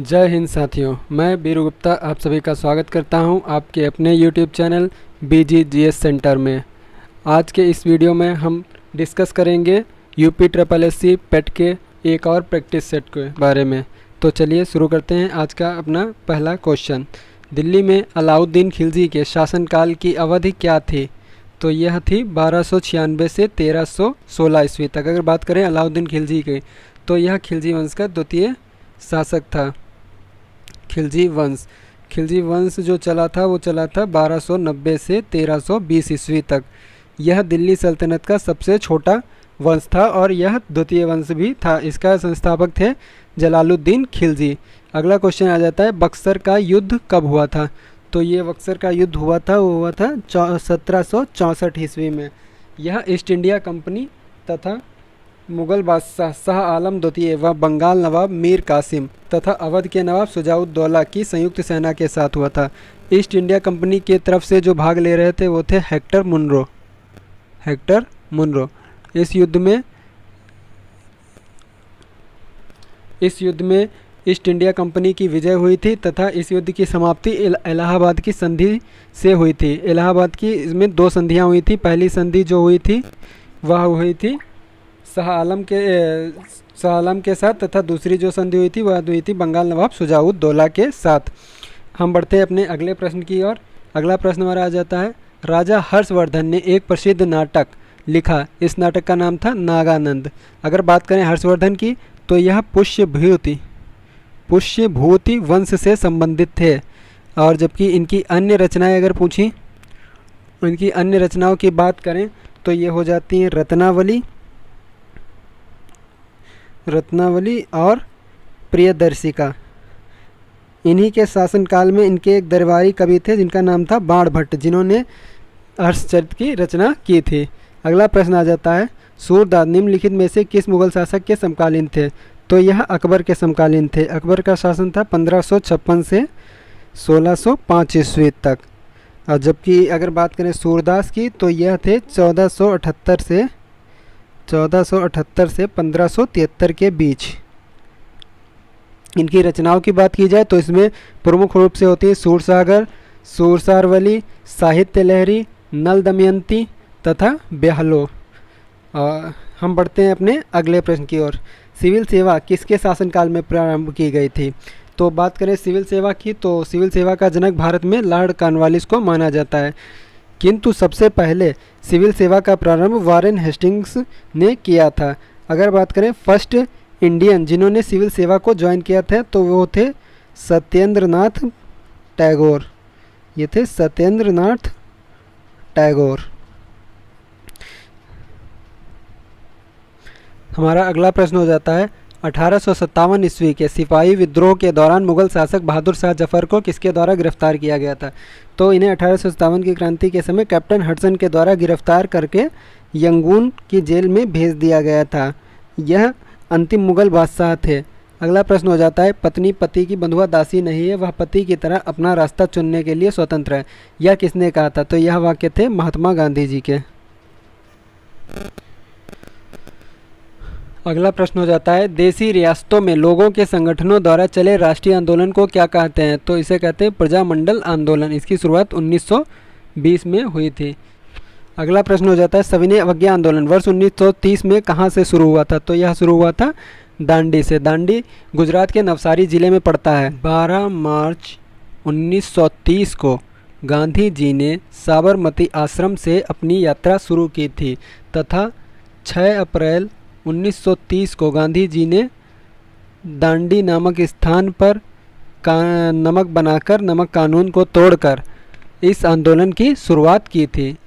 जय हिंद साथियों, मैं बीरू गुप्ता आप सभी का स्वागत करता हूं आपके अपने यूट्यूब चैनल BGGS सेंटर में। आज के इस वीडियो में हम डिस्कस करेंगे UPSSC पेट के एक और प्रैक्टिस सेट के बारे में। तो चलिए शुरू करते हैं आज का अपना पहला क्वेश्चन। दिल्ली में अलाउद्दीन खिलजी के शासनकाल की अवधि क्या थी? तो यह थी 1296 से 1316 ईस्वी तक। अगर बात करें अलाउद्दीन खिलजी की, तो यह खिलजी वंश का द्वितीय शासक था। खिलजी वंश जो चला था वो चला था 1290 से 1320 ईस्वी तक। यह दिल्ली सल्तनत का सबसे छोटा वंश था और यह द्वितीय वंश भी था। इसका संस्थापक थे जलालुद्दीन खिलजी। अगला क्वेश्चन आ जाता है, बक्सर का युद्ध कब हुआ था? तो ये बक्सर का युद्ध हुआ था 1764 ईस्वी में। यह ईस्ट इंडिया कंपनी तथा मुगल बादशाह शाह आलम द्वितीय व बंगाल नवाब मीर कासिम तथा अवध के नवाब शुजाउद्दौला की संयुक्त सेना के साथ हुआ था। ईस्ट इंडिया कंपनी की तरफ से जो भाग ले रहे थे वो थे हेक्टर मुनरो। इस युद्ध में ईस्ट इंडिया कंपनी की विजय हुई थी तथा इस युद्ध की समाप्ति इलाहाबाद की संधि से हुई थी। इलाहाबाद की इसमें दो संधियाँ हुई थी। पहली संधि जो हुई थी वह हुई थी शाह आलम के साथ तथा दूसरी जो संधि हुई थी वह हुई थी बंगाल नवाब शुजाउद्दौला के साथ। हम बढ़ते हैं अपने अगले प्रश्न की ओर। अगला प्रश्न हमारा आ जाता है, राजा हर्षवर्धन ने एक प्रसिद्ध नाटक लिखा। इस नाटक का नाम था नागानंद। अगर बात करें हर्षवर्धन की, तो यह पुष्यभूति वंश से संबंधित थे। और जबकि इनकी अन्य रचनाएं अगर पूछी, इनकी अन्य रचनाओं की बात करें तो ये हो जाती हैं रत्नावली और प्रियदर्शिका। इन्हीं के शासनकाल में इनके एक दरबारी कवि थे जिनका नाम था बाणभट्ट, जिन्होंने हर्षचरित की रचना की थी। अगला प्रश्न आ जाता है, सूरदास निम्नलिखित में से किस मुगल शासक के समकालीन थे? तो यह अकबर के समकालीन थे। अकबर का शासन था 1556 से 1605 ईस्वी तक। और जबकि अगर बात करें सूरदास की, तो यह थे 1478 से 1573 के बीच। इनकी रचनाओं की बात की जाए तो इसमें प्रमुख रूप से होती है सूरसागर, सूरसारवली, साहित्य लहरी, नल दमयंती तथा बेहलो। हम बढ़ते हैं अपने अगले प्रश्न की ओर। सिविल सेवा किसके शासनकाल में प्रारंभ की गई थी? तो बात करें सिविल सेवा की, तो सिविल सेवा का जनक भारत में लॉर्ड कॉर्नवालिस को माना जाता है। किंतु सबसे पहले सिविल सेवा का प्रारंभ वारेन हेस्टिंग्स ने किया था। अगर बात करें फर्स्ट इंडियन जिन्होंने सिविल सेवा को ज्वाइन किया था, तो वो थे सत्येंद्रनाथ टैगोर। ये थे सत्येंद्रनाथ टैगोर। हमारा अगला प्रश्न हो जाता है, 1857 ईस्वी के सिपाही विद्रोह के दौरान मुगल शासक बहादुर शाह जफर को किसके द्वारा गिरफ्तार किया गया था? तो इन्हें 1857 की क्रांति के समय कैप्टन हडसन के द्वारा गिरफ्तार करके यंगून की जेल में भेज दिया गया था। यह अंतिम मुगल बादशाह थे। अगला प्रश्न हो जाता है, पत्नी पति की बंधुआ दासी नहीं है, वह पति की तरह अपना रास्ता चुनने के लिए स्वतंत्र है। यह किसने कहा था? तो यह वाक्य थे महात्मा गांधी जी के। अगला प्रश्न हो जाता है, देशी रियासतों में लोगों के संगठनों द्वारा चले राष्ट्रीय आंदोलन को क्या कहते हैं? तो इसे कहते हैं प्रजामंडल आंदोलन। इसकी शुरुआत 1920 में हुई थी। अगला प्रश्न हो जाता है, सविनय अवज्ञा आंदोलन वर्ष 1930 में कहाँ से शुरू हुआ था? तो यह शुरू हुआ था दांडी से। दांडी गुजरात के नवसारी जिले में पड़ता है। 12 मार्च 1930 को गांधी जी ने साबरमती आश्रम से अपनी यात्रा शुरू की थी तथा 6 अप्रैल 1930 को गांधी जी ने दांडी नामक स्थान पर नमक कानून को तोड़कर इस आंदोलन की शुरुआत की थी।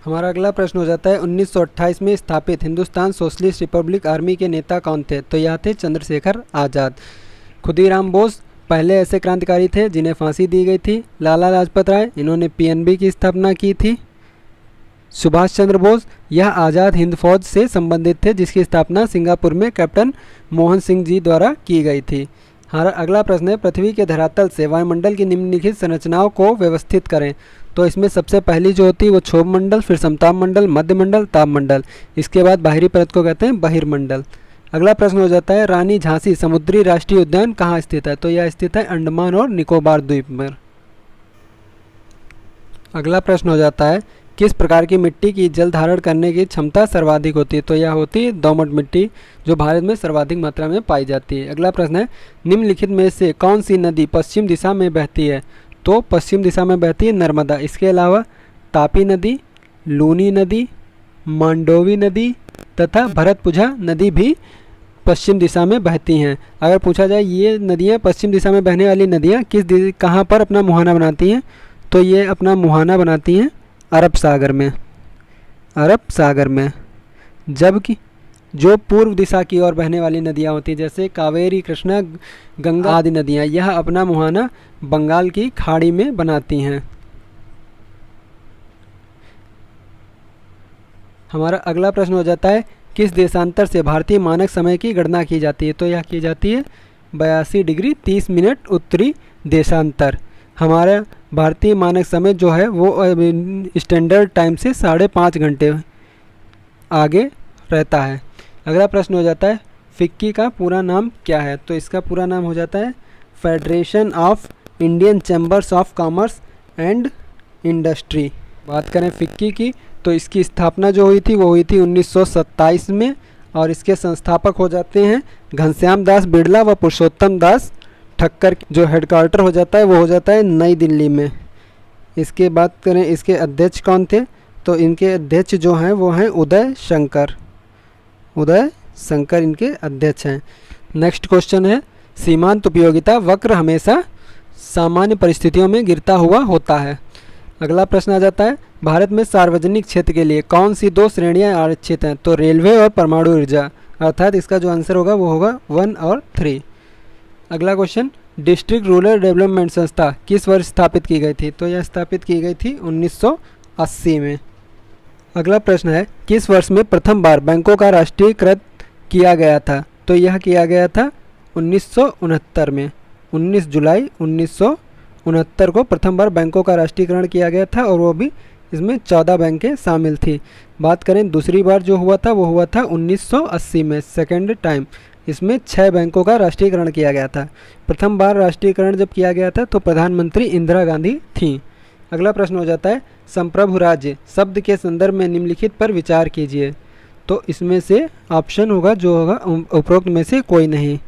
हमारा अगला प्रश्न हो जाता है, 1928 में स्थापित हिंदुस्तान सोशलिस्ट रिपब्लिक आर्मी के नेता कौन थे? तो यह थे चंद्रशेखर आज़ाद। खुदीराम बोस पहले ऐसे क्रांतिकारी थे जिन्हें फांसी दी गई थी। लाला लाजपत राय, इन्होंने PNB की स्थापना की थी। सुभाष चंद्र बोस, यह आज़ाद हिंद फौज से संबंधित थे जिसकी स्थापना सिंगापुर में कैप्टन मोहन सिंह जी द्वारा की गई थी। हमारा अगला प्रश्न है, पृथ्वी के धरातल से वायुमंडल की निम्नलिखित संरचनाओं को व्यवस्थित करें। तो इसमें सबसे पहली जो होती है वो क्षोभ मंडल, फिर समताप मंडल, मध्य मंडल, ताप मंडल। इसके बाद बाहरी परत को कहते हैं बहिर्मंडल। अगला प्रश्न हो जाता है रानी झांसी समुद्री राष्ट्रीय उद्यान कहाँ स्थित है? तो यह स्थित है अंडमान और निकोबार द्वीप पर। अगला प्रश्न हो जाता है किस प्रकार की मिट्टी की जल धारण करने की क्षमता सर्वाधिक होती है? तो यह होती है दोमट मिट्टी, जो भारत में सर्वाधिक मात्रा में पाई जाती है। अगला प्रश्न है निम्नलिखित में से कौन सी नदी पश्चिम दिशा में बहती है? तो पश्चिम दिशा में बहती है नर्मदा। इसके अलावा तापी नदी, लूनी नदी, मांडोवी नदी तथा भरतपुझा नदी भी पश्चिम दिशा में बहती हैं। अगर पूछा जाए ये नदियाँ पश्चिम दिशा में बहने वाली नदियाँ कहाँ पर अपना मुहाना बनाती हैं? तो ये अपना मुहाना बनाती हैं अरब सागर में। अरब सागर में। जबकि जो पूर्व दिशा की ओर बहने वाली नदियाँ होती हैं जैसे कावेरी, कृष्णा, गंगा आदि नदियाँ, यह अपना मुहाना बंगाल की खाड़ी में बनाती हैं। हमारा अगला प्रश्न हो जाता है किस देशांतर से भारतीय मानक समय की गणना की जाती है? तो यह की जाती है 82 डिग्री 30 मिनट उत्तरी देशांतर। हमारा भारतीय मानक समय जो है वो स्टैंडर्ड टाइम से 5.5 घंटे आगे रहता है। अगला प्रश्न हो जाता है फिक्की का पूरा नाम क्या है? तो इसका पूरा नाम हो जाता है federation of Indian chambers of commerce and industry. बात करें फिक्की की तो इसकी स्थापना जो हुई थी वो हुई थी 1927 में और इसके संस्थापक हो जाते हैं घनश्याम दास बिड़ला व पुरुषोत्तम दास ठक्कर। जो हेडक्वार्टर हो जाता है वो हो जाता है नई दिल्ली में। इसके बात करें इसके अध्यक्ष कौन थे? तो इनके अध्यक्ष जो हैं वो हैं उदय शंकर। उदय शंकर इनके अध्यक्ष हैं। नेक्स्ट क्वेश्चन है सीमांत उपयोगिता वक्र हमेशा सामान्य परिस्थितियों में गिरता हुआ होता है। अगला प्रश्न आ जाता है भारत में सार्वजनिक क्षेत्र के लिए कौन सी 2 श्रेणियां आरक्षित हैं? तो रेलवे और परमाणु ऊर्जा, अर्थात इसका जो आंसर होगा वो होगा 1 और 3। अगला क्वेश्चन डिस्ट्रिक्ट रूरल डेवलपमेंट संस्था किस वर्ष स्थापित की गई थी? तो यह स्थापित की गई थी 1980 में। अगला प्रश्न है किस वर्ष में प्रथम बार बैंकों का राष्ट्रीयकृत किया गया था? तो यह किया गया था 1969 में। 19 जुलाई 1969 को प्रथम बार बैंकों का राष्ट्रीयकरण किया गया था और वो भी इसमें 14 बैंकें शामिल थी। बात करें दूसरी बार जो हुआ था वो हुआ था 1980 में, सेकेंड टाइम। इसमें 6 बैंकों का राष्ट्रीयकरण किया गया था। प्रथम बार राष्ट्रीयकरण जब किया गया था तो प्रधानमंत्री इंदिरा गांधी थीं। अगला प्रश्न हो जाता है संप्रभु राज्य शब्द के संदर्भ में निम्नलिखित पर विचार कीजिए। तो इसमें से ऑप्शन होगा जो होगा उपरोक्त में से कोई नहीं।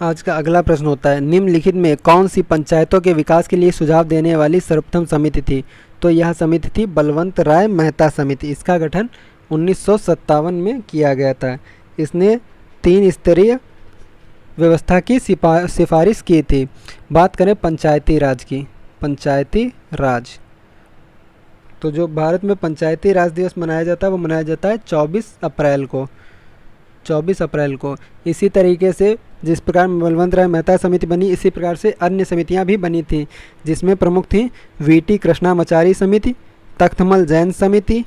आज का अगला प्रश्न होता है निम्नलिखित में कौन सी पंचायतों के विकास के लिए सुझाव देने वाली सर्वप्रथम समिति थी? तो यह समिति थी बलवंत राय मेहता समिति। इसका गठन 1957 में किया गया था। इसने 3 स्तरीय व्यवस्था की सिफारिश की थी। बात करें पंचायती राज की, पंचायती राज, तो जो भारत में पंचायती राज दिवस मनाया जाता है वो मनाया जाता है 24 अप्रैल को। 24 अप्रैल को। इसी तरीके से जिस प्रकार बलवंत राय मेहता समिति बनी इसी प्रकार से अन्य समितियां भी बनी थी, जिसमें प्रमुख थी वीटी कृष्णामाचारी समिति, तख्तमल जैन समिति,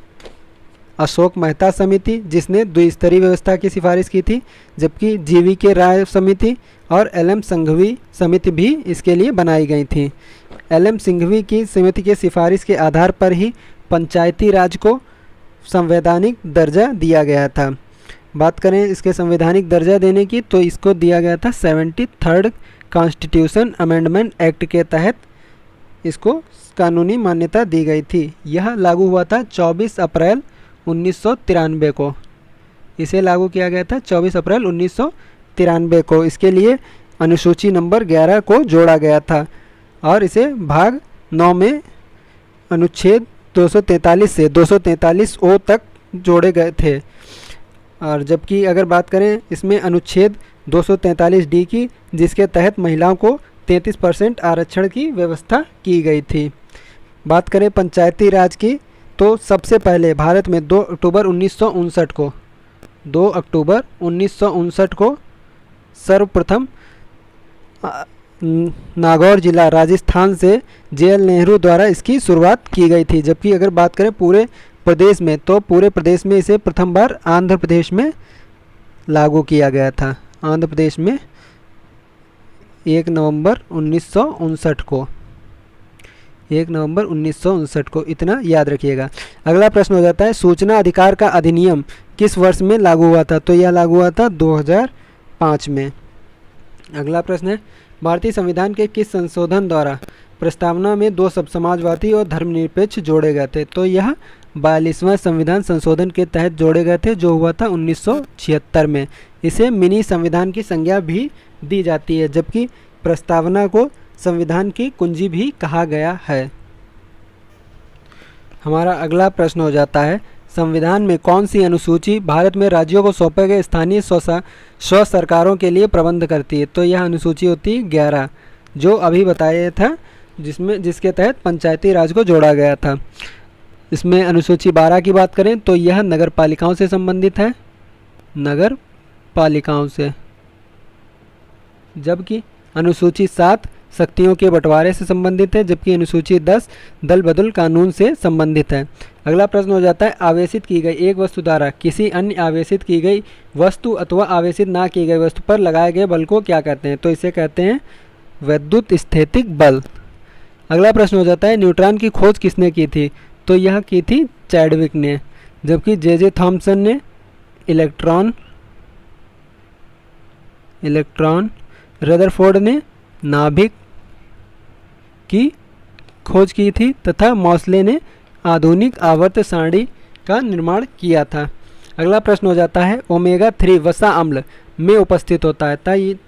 अशोक मेहता समिति जिसने द्विस्तरीय व्यवस्था की सिफारिश की थी, जबकि जीवी के राय समिति और एलएम संघवी समिति भी इसके लिए बनाई गई थी। एलएम संघवी की समिति के सिफारिश के आधार पर ही पंचायती राज को संवैधानिक दर्जा दिया गया था। बात करें इसके संवैधानिक दर्जा देने की तो इसको दिया गया था 73rd कॉन्स्टिट्यूशन अमेंडमेंट एक्ट के तहत इसको कानूनी मान्यता दी गई थी। यह लागू हुआ था 24 अप्रैल 1993 को। इसे लागू किया गया था 24 अप्रैल 1993 को। इसके लिए अनुसूची नंबर 11 को जोड़ा गया था और इसे भाग 9 में अनुच्छेद 243 से 243 ओ तक जोड़े गए थे। और जबकि अगर बात करें इसमें अनुच्छेद 243 डी की, जिसके तहत महिलाओं को 33% आरक्षण की व्यवस्था की गई थी। बात करें पंचायती राज की तो सबसे पहले भारत में 2 अक्टूबर 1959 को सर्वप्रथम नागौर जिला राजस्थान से जेएल नेहरू द्वारा इसकी शुरुआत की गई थी। जबकि अगर बात करें पूरे प्रदेश में तो पूरे प्रदेश में इसे प्रथम बार आंध्र प्रदेश में लागू किया गया था। आंध्र प्रदेश में 1 नवंबर 1959 को। 1 नवंबर 1959 को, इतना याद रखिएगा। अगला प्रश्न हो जाता है सूचना अधिकार का अधिनियम किस वर्ष में लागू हुआ था? तो यह लागू हुआ था 2005 में। अगला प्रश्न है भारतीय संविधान के किस संशोधन द्वारा प्रस्तावना में 2 शब्द समाजवादी और धर्मनिरपेक्ष जोड़े गए थे? तो यह 42वां संविधान संशोधन के तहत जोड़े गए थे, जो हुआ था 1976 में। इसे मिनी संविधान की संज्ञा भी दी जाती है, जबकि प्रस्तावना को संविधान की कुंजी भी कहा गया है। हमारा अगला प्रश्न हो जाता है संविधान में कौन सी अनुसूची भारत में राज्यों को सौंपे गए स्थानीय स्व सरकारों के लिए प्रबंध करती है? तो यह अनुसूची होती है 11, जो अभी बताया था, जिसके तहत पंचायती राज को जोड़ा गया था। इसमें अनुसूची 12 की बात करें तो यह नगर पालिकाओं से संबंधित है, नगर पालिकाओं से, जबकि अनुसूची 7 शक्तियों के बंटवारे से संबंधित है, जबकि अनुसूची 10 दल बदल कानून से संबंधित है। अगला प्रश्न हो जाता है आवेशित की गई एक वस्तु द्वारा किसी अन्य आवेशित की गई वस्तु अथवा आवेशित ना की गई वस्तु पर लगाए गए बल को क्या कहते हैं? तो इसे कहते हैं वैद्युत स्थैतिक बल। अगला प्रश्न हो जाता है न्यूट्रॉन की खोज किसने की थी? तो यह की थी चैडविक ने, जबकि जे थॉमसन ने इलेक्ट्रॉन, रदरफोर्ड ने नाभिक की खोज की थी तथा मॉसले ने आधुनिक आवर्त सारणी का निर्माण किया था। अगला प्रश्न हो जाता है ओमेगा 3 वसा अम्ल में उपस्थित होता है,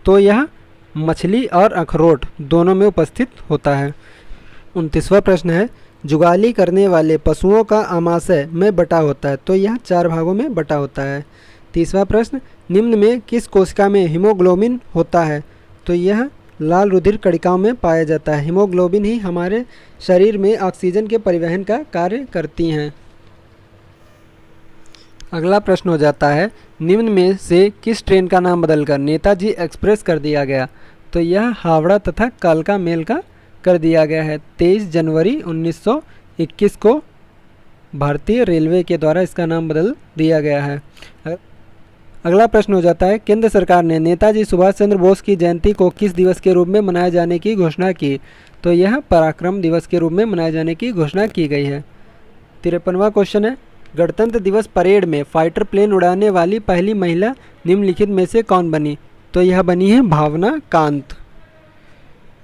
तो यह मछली और अखरोट दोनों में उपस्थित होता है। 29वां प्रश्न है जुगाली करने वाले पशुओं का आमाशय में बटा होता है, तो यह 4 भागों में बटा होता है। 30वां प्रश्न निम्न में किस कोशिका में हीमोग्लोबिन होता है? तो यह लाल रुधिर कणिकाओं में पाया जाता है। हीमोग्लोबिन ही हमारे शरीर में ऑक्सीजन के परिवहन का कार्य करती हैं। अगला प्रश्न हो जाता है निम्न में से किस ट्रेन का नाम बदलकर नेताजी एक्सप्रेस कर दिया गया? तो यह हावड़ा तथा कालका मेल का कर दिया गया है। 23 जनवरी 1921 को भारतीय रेलवे के द्वारा इसका नाम बदल दिया गया है। अगला प्रश्न हो जाता है केंद्र सरकार ने नेताजी सुभाष चंद्र बोस की जयंती को किस दिवस के रूप में मनाए जाने की घोषणा की? तो यह पराक्रम दिवस के रूप में मनाए जाने की घोषणा की गई है। 53वां क्वेश्चन है गणतंत्र दिवस परेड में फाइटर प्लेन उड़ाने वाली पहली महिला निम्नलिखित में से कौन बनी? तो यह बनी है भावना कांत।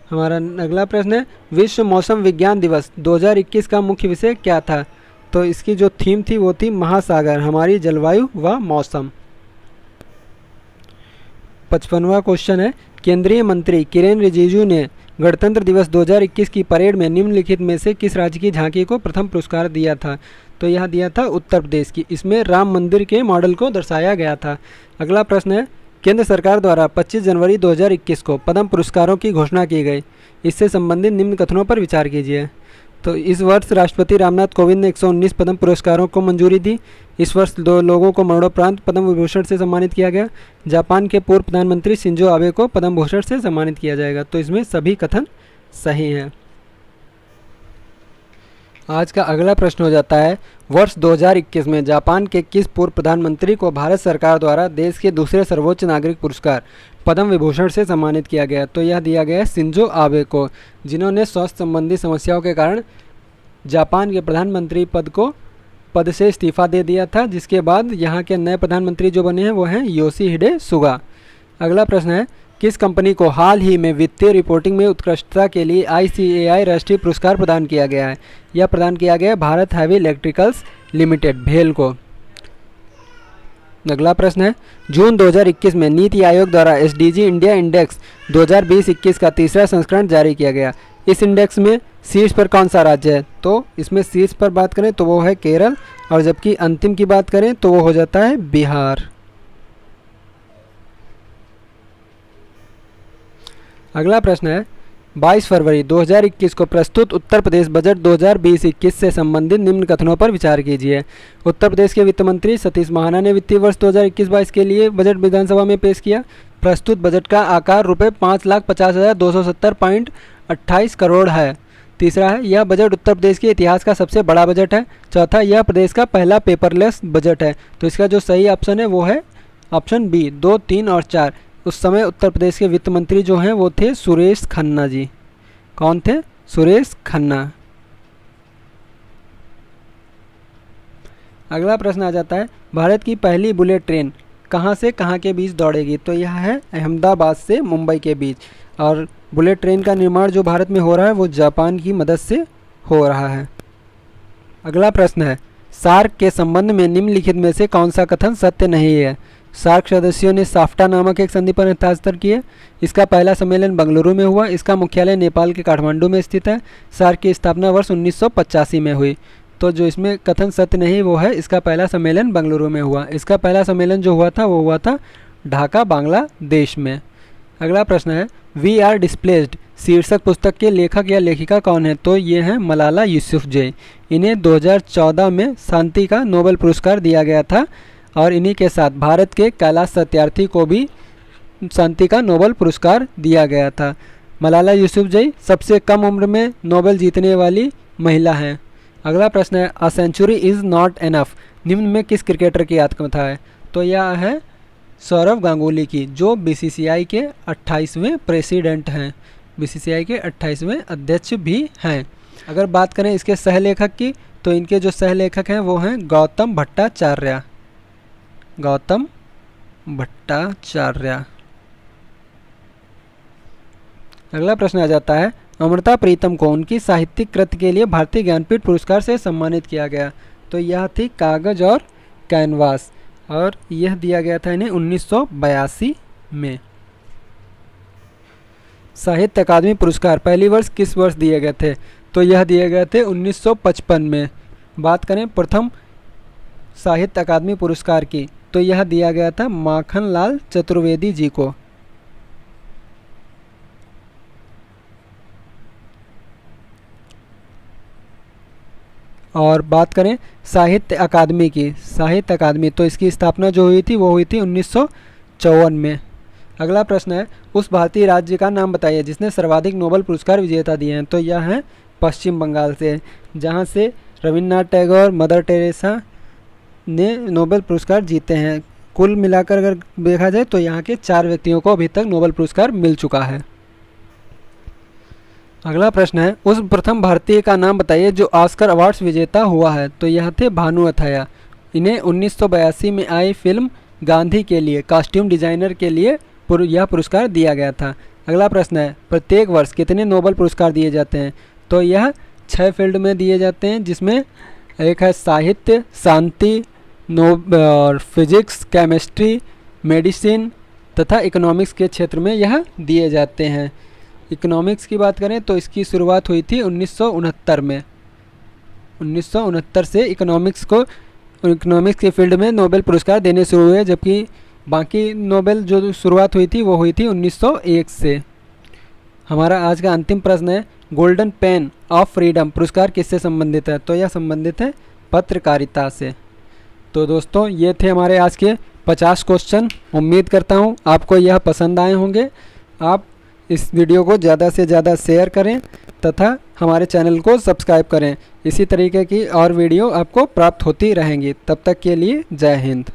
हमारा अगला प्रश्न है विश्व मौसम विज्ञान दिवस 2021 का मुख्य विषय क्या था? तो इसकी जो थीम थी वो थी महासागर, हमारी जलवायु व मौसम। 55वां क्वेश्चन है केंद्रीय मंत्री किरेन रिजिजू ने गणतंत्र दिवस 2021 की परेड में निम्नलिखित में से किस राज्य की झांकी को प्रथम पुरस्कार दिया था? तो यह दिया था उत्तर प्रदेश की। इसमें राम मंदिर के मॉडल को दर्शाया गया था। अगला प्रश्न है केंद्र सरकार द्वारा 25 जनवरी 2021 को पद्म पुरस्कारों की घोषणा की गई, इससे संबंधित निम्न कथनों पर विचार कीजिए। तो इस वर्ष राष्ट्रपति रामनाथ कोविंद ने 119 पद्म पुरस्कारों को मंजूरी दी। इस वर्ष 2 लोगों को मरणोपरांत पद्म विभूषण से सम्मानित किया गया। जापान के पूर्व प्रधानमंत्री शिंजो आबे को पद्म भूषण से सम्मानित किया जाएगा। तो इसमें सभी कथन सही हैं। आज का अगला प्रश्न हो जाता है वर्ष 2021 में जापान के किस पूर्व प्रधानमंत्री को भारत सरकार द्वारा देश के दूसरे सर्वोच्च नागरिक पुरस्कार पद्म विभूषण से सम्मानित किया गया? तो यह दिया गया है शिंजो आबे को, जिन्होंने स्वास्थ्य संबंधी समस्याओं के कारण जापान के प्रधानमंत्री पद से इस्तीफा दे दिया था, जिसके बाद यहाँ के नए प्रधानमंत्री जो बने हैं वो हैं योशिहिडे सुगा। अगला प्रश्न है किस कंपनी को हाल ही में वित्तीय रिपोर्टिंग में उत्कृष्टता के लिए ICAI राष्ट्रीय पुरस्कार प्रदान किया गया है? यह प्रदान किया गया है भारत हैवी इलेक्ट्रिकल्स लिमिटेड भेल को। अगला प्रश्न है जून 2021 में नीति आयोग द्वारा SDG इंडिया इंडेक्स 2020-21 का तीसरा संस्करण जारी किया गया। इस इंडेक्स में शीर्ष पर कौन सा राज्य है? तो इसमें शीर्ष पर बात करें तो वो है केरल, और जबकि अंतिम की बात करें तो वो हो जाता है बिहार। अगला प्रश्न है 22 फरवरी 2021 को प्रस्तुत उत्तर प्रदेश बजट 2020-21 से संबंधित निम्न कथनों पर विचार कीजिए। उत्तर प्रदेश के वित्त मंत्री सतीश महाना ने वित्तीय वर्ष 2021-22 के लिए बजट विधानसभा में पेश किया। प्रस्तुत बजट का आकार रुपये 5,50,270.28 करोड़ है। तीसरा है यह बजट उत्तर प्रदेश के इतिहास का सबसे बड़ा बजट है। चौथा यह प्रदेश का पहला पेपरलेस बजट है। तो इसका जो सही ऑप्शन है वो है ऑप्शन बी 2, 3 और 4। उस समय उत्तर प्रदेश के वित्त मंत्री जो हैं वो थे सुरेश खन्ना जी। कौन थे? सुरेश खन्ना। अगला प्रश्न आ जाता है, भारत की पहली बुलेट ट्रेन कहाँ से कहाँ के बीच दौड़ेगी? तो यह है अहमदाबाद से मुंबई के बीच। और बुलेट ट्रेन का निर्माण जो भारत में हो रहा है वो जापान की मदद से हो रहा है। अगला प्रश्न है, सार्क के संबंध में निम्नलिखित में से कौन सा कथन सत्य नहीं है? सार्क सदस्यों ने साफ्टा नामक एक संधि पर हस्ताक्षर किए। इसका पहला सम्मेलन बेंगलुरु में हुआ। इसका मुख्यालय नेपाल के काठमांडू में स्थित है। सार्क की स्थापना वर्ष 1985 में हुई। तो जो इसमें कथन सत्य नहीं वो है, इसका पहला सम्मेलन बेंगलुरु में हुआ। इसका पहला सम्मेलन जो हुआ था वो हुआ था ढाका, बांग्लादेश में। अगला प्रश्न है, वी आर डिस्प्लेस्ड शीर्षक पुस्तक के लेखक या लेखिका कौन है? तो ये हैं मलाला यूसुफजई। इन्हें 2014 में शांति का नोबेल पुरस्कार दिया गया था और इन्हीं के साथ भारत के कैलाश सत्यार्थी को भी शांति का नोबेल पुरस्कार दिया गया था। मलाला यूसुफजई सबसे कम उम्र में नोबेल जीतने वाली महिला हैं। अगला प्रश्न है, a century is not enough निम्न में किस क्रिकेटर की आत्मकथा है? तो यह है सौरव गांगुली की, जो बीसीसीआई के 28वें प्रेसिडेंट हैं, बीसीसीआई के 28वें अध्यक्ष भी हैं। अगर बात करें इसके सहलेखक की, तो इनके जो सहलेखक हैं वो हैं गौतम भट्टाचार्य। गौतम भट्टाचार्य। अगला प्रश्न आ जाता है, अमृता प्रीतम को उनकी साहित्यिक कृति के लिए भारतीय ज्ञानपीठ पुरस्कार से सम्मानित किया गया। तो यह थी कागज और कैनवास और यह दिया गया था इन्हें 1982 में। साहित्य अकादमी पुरस्कार पहली वर्ष किस वर्ष दिए गए थे? तो यह दिए गए थे 1955 में। बात करें प्रथम साहित्य अकादमी पुरस्कार की, तो यह दिया गया था माखनलाल चतुर्वेदी जी को। और बात करें साहित्य अकादमी की, साहित्य अकादमी तो इसकी स्थापना जो हुई थी वो हुई थी 1954 में। अगला प्रश्न है, उस भारतीय राज्य का नाम बताइए जिसने सर्वाधिक नोबेल पुरस्कार विजेता दिए हैं। तो यह है पश्चिम बंगाल से, जहां से रविन्द्रनाथ टैगोर, मदर टेरेसा ने नोबेल पुरस्कार जीते हैं। कुल मिलाकर अगर देखा जाए तो यहाँ के 4 व्यक्तियों को अभी तक नोबेल पुरस्कार मिल चुका है। अगला प्रश्न है, उस प्रथम भारतीय का नाम बताइए जो ऑस्कर अवार्ड्स विजेता हुआ है। तो यह थे भानु अथैया। इन्हें 1982 में आई फिल्म गांधी के लिए कॉस्ट्यूम डिजाइनर के लिए यह पुरस्कार दिया गया था। अगला प्रश्न है, प्रत्येक वर्ष कितने नोबेल पुरस्कार दिए जाते हैं? तो यह 6 फील्ड में दिए जाते हैं, जिसमें एक है साहित्य, शांति, और फिजिक्स, केमिस्ट्री, मेडिसिन तथा इकोनॉमिक्स के क्षेत्र में यह दिए जाते हैं। इकोनॉमिक्स की बात करें तो इसकी शुरुआत हुई थी 1969 में। 1969 से इकोनॉमिक्स के फील्ड में नोबेल पुरस्कार देने शुरू हुए, जबकि बाकी नोबेल जो शुरुआत हुई थी वो हुई थी 1901 से। हमारा आज का अंतिम प्रश्न है, गोल्डन पेन ऑफ फ्रीडम पुरस्कार किससे संबंधित है? तो यह संबंधित है पत्रकारिता से। तो दोस्तों ये थे हमारे आज के 50 क्वेश्चन। उम्मीद करता हूँ आपको यह पसंद आए होंगे। आप इस वीडियो को ज़्यादा से ज़्यादा शेयर करें तथा हमारे चैनल को सब्सक्राइब करें। इसी तरीके की और वीडियो आपको प्राप्त होती रहेंगी। तब तक के लिए जय हिंद।